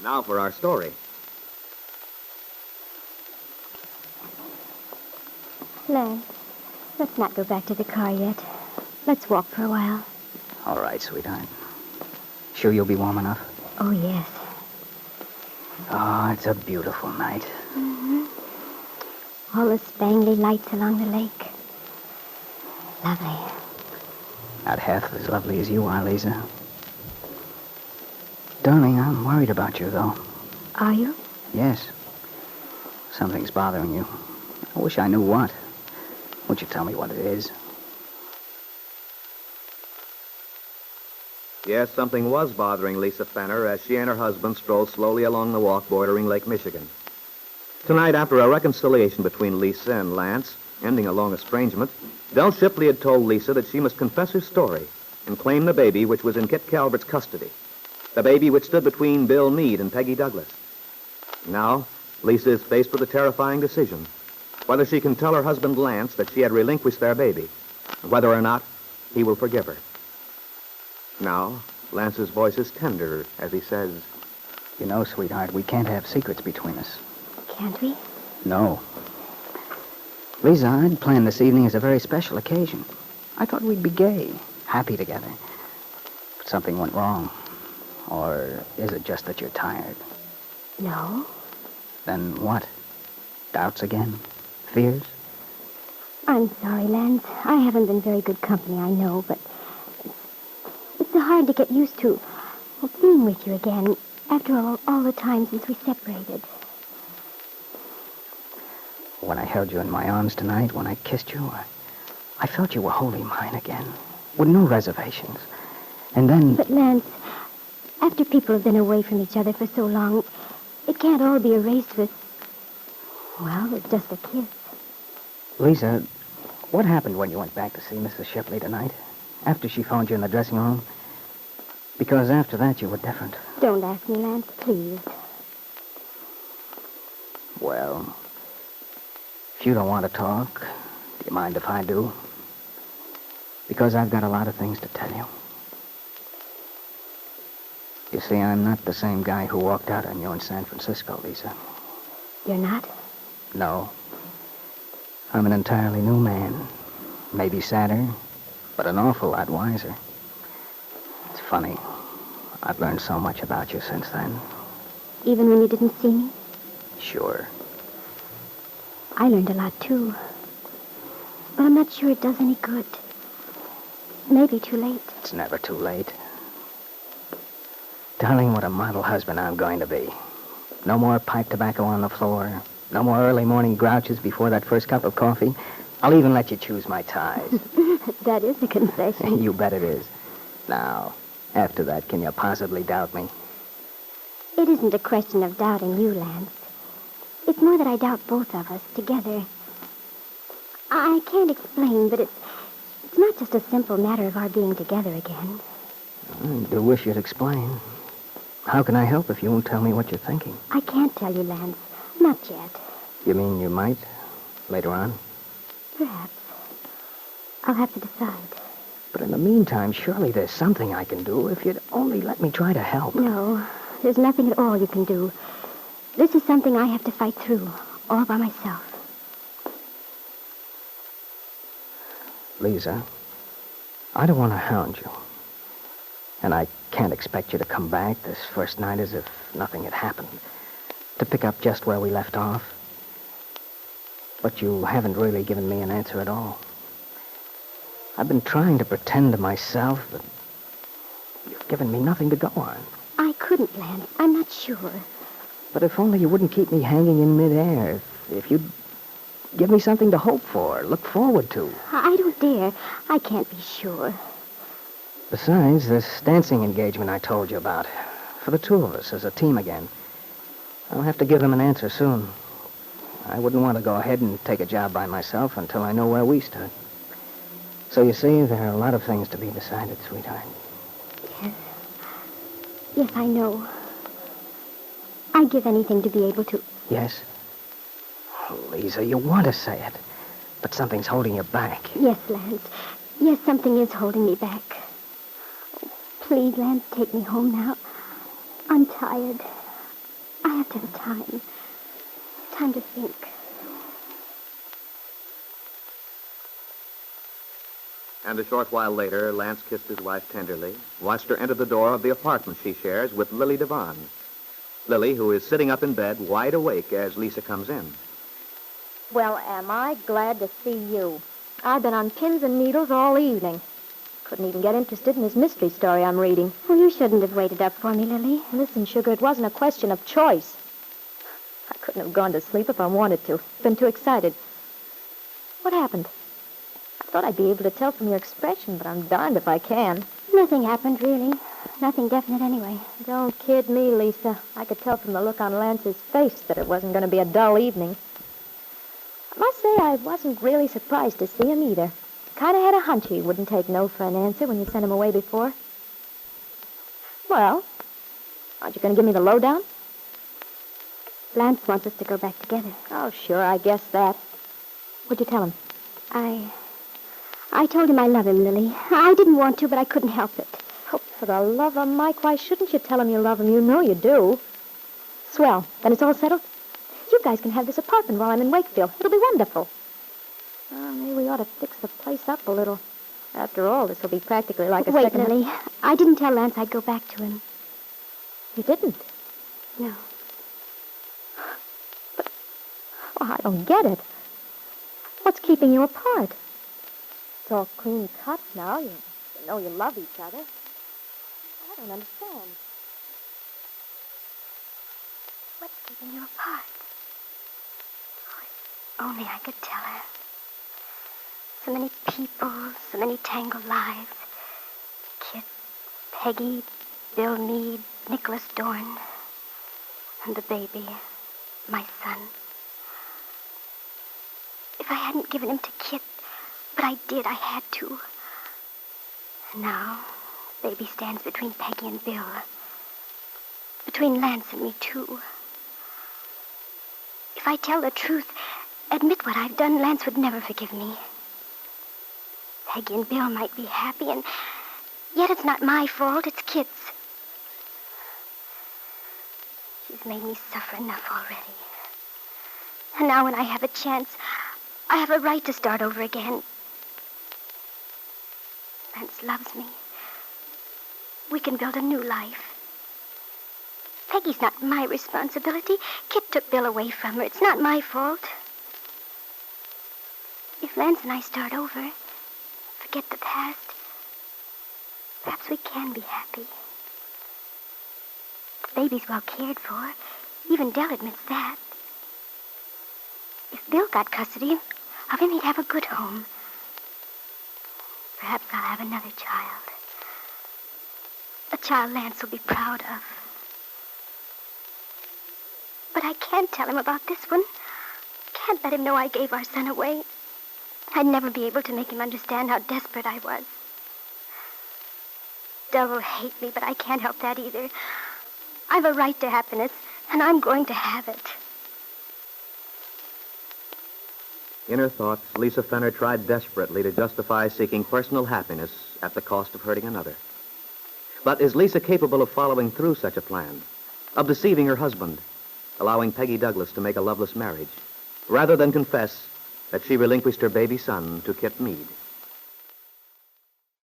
Now for our story. Lance, let's not go back to the car yet. Let's walk for a while. All right, sweetheart. Sure you'll be warm enough? Oh, yes. Oh, it's a beautiful night. Mm-hmm. All the spangly lights along the lake. Lovely. Not half as lovely as you are, Lisa. Darling, I'm worried about you, though. Are you? Yes. Something's bothering you. I wish I knew what. Won't you tell me what it is? Yes, something was bothering Lisa Fenner as she and her husband strolled slowly along the walk bordering Lake Michigan. Tonight, after a reconciliation between Lisa and Lance, ending a long estrangement, Del Shipley had told Lisa that she must confess her story and claim the baby which was in Kit Calvert's custody, the baby which stood between Bill Meade and Peggy Douglas. Now, Lisa is faced with a terrifying decision, whether she can tell her husband Lance that she had relinquished their baby, and whether or not he will forgive her. Now, Lance's voice is tender as he says, You know, sweetheart, we can't have secrets between us. Can't we? No. Lisa, I'd planned this evening as a very special occasion. I thought we'd be gay, happy together. But something went wrong. Or is it just that you're tired? No. Then what? Doubts again? Fears? I'm sorry, Lance. I haven't been very good company, I know, but it's so hard to get used to being with you again after all the time since we separated. When I held you in my arms tonight, when I kissed you, I felt you were wholly mine again, with no reservations. And then... But, Lance, after people have been away from each other for so long, it can't all be erased with, well, with just a kiss. Lisa, what happened when you went back to see Mrs. Shipley tonight? After she found you in the dressing room? Because after that, you were different. Don't ask me, Lance, please. Well, if you don't want to talk, do you mind if I do? Because I've got a lot of things to tell you. You see, I'm not the same guy who walked out on you in San Francisco, Lisa. You're not? No. I'm an entirely new man. Maybe sadder, but an awful lot wiser. It's funny. I've learned so much about you since then. Even when you didn't see me? Sure. I learned a lot, too. But I'm not sure it does any good. Maybe too late. It's never too late. Darling, what a model husband I'm going to be. No more pipe tobacco on the floor. No more early morning grouches before that first cup of coffee. I'll even let you choose my ties. That is a concession. You bet it is. Now, after that, can you possibly doubt me? It isn't a question of doubting you, Lance. It's more that I doubt both of us together. I can't explain, but it's not just a simple matter of our being together again. I do wish you'd explain. How can I help if you won't tell me what you're thinking? I can't tell you, Lance. Not yet. You mean you might? Later on? Perhaps. I'll have to decide. But in the meantime, surely there's something I can do if you'd only let me try to help. No, there's nothing at all you can do. This is something I have to fight through, all by myself. Lisa, I don't want to hound you. And I can't expect you to come back this first night as if nothing had happened. To pick up just where we left off. But you haven't really given me an answer at all. I've been trying to pretend to myself that you've given me nothing to go on. I couldn't, Lance. I'm not sure. But if only you wouldn't keep me hanging in midair. If you'd give me something to hope for, look forward to. I don't dare. I can't be sure. Besides, this dancing engagement I told you about, for the two of us as a team again, I'll have to give them an answer soon. I wouldn't want to go ahead and take a job by myself until I know where we stood. So you see, there are a lot of things to be decided, sweetheart. Yes. Yes, I know. I'd give anything to be able to... Yes? Oh, Lisa, you want to say it, but something's holding you back. Yes, Lance. Yes, something is holding me back. Please, Lance, take me home now. I'm tired. and time. Time to think. And a short while later, Lance kissed his wife tenderly, watched her enter the door of the apartment she shares with Lily Devon. Lily, who is sitting up in bed, wide awake as Lisa comes in. Well, am I glad to see you. I've been on pins and needles all evening. Couldn't even get interested in this mystery story I'm reading. Oh, you shouldn't have waited up for me, Lily. Listen, Sugar, it wasn't a question of choice. I couldn't have gone to sleep if I wanted to. Been too excited. What happened? I thought I'd be able to tell from your expression, but I'm darned if I can. Nothing happened, really. Nothing definite anyway. Don't kid me, Lisa. I could tell from the look on Lance's face that it wasn't going to be a dull evening. I must say I wasn't really surprised to see him either. Kind of had a hunch he wouldn't take no for an answer when you sent him away before. Well, aren't you going to give me the lowdown? Lance wants us to go back together. Oh, sure, I guess that. What'd you tell him? I told him I love him, Lily. I didn't want to, but I couldn't help it. Oh, for the love of Mike, why shouldn't you tell him you love him? You know you do. Swell. Then it's all settled? You guys can have this apartment while I'm in Wakefield. It'll be wonderful. Maybe we ought to fix the place up a little. After all, this will be practically like a Wait, second... Lily. I didn't tell Lance I'd go back to him. You didn't? No. But, I don't get it. What's keeping you apart? It's all clean cut now. You know you love each other. I don't understand. What's keeping you apart? Oh, if only I could tell her. So many people, so many tangled lives. Kit, Peggy, Bill Meade, Nicholas Dorn, and the baby, my son. If I hadn't given him to Kit, but I did, I had to. And now, the baby stands between Peggy and Bill. Between Lance and me, too. If I tell the truth, admit what I've done, Lance would never forgive me. Peggy and Bill might be happy, and yet it's not my fault, it's Kit's. She's made me suffer enough already. And now when I have a chance, I have a right to start over again. Lance loves me. We can build a new life. Peggy's not my responsibility. Kit took Bill away from her. It's not my fault. If Lance and I start over, forget the past, perhaps we can be happy. The baby's well cared for. Even Dell admits that. If Bill got custody of him, he'd have a good home. Perhaps I'll have another child. A child Lance will be proud of. But I can't tell him about this one. Can't let him know I gave our son away. I'd never be able to make him understand how desperate I was. Dell will hate me, but I can't help that either. I've a right to happiness, and I'm going to have it. In her thoughts, Lisa Fenner tried desperately to justify seeking personal happiness at the cost of hurting another. But is Lisa capable of following through such a plan? Of deceiving her husband? Allowing Peggy Douglas to make a loveless marriage? Rather than confess that she relinquished her baby son to Kit Meade?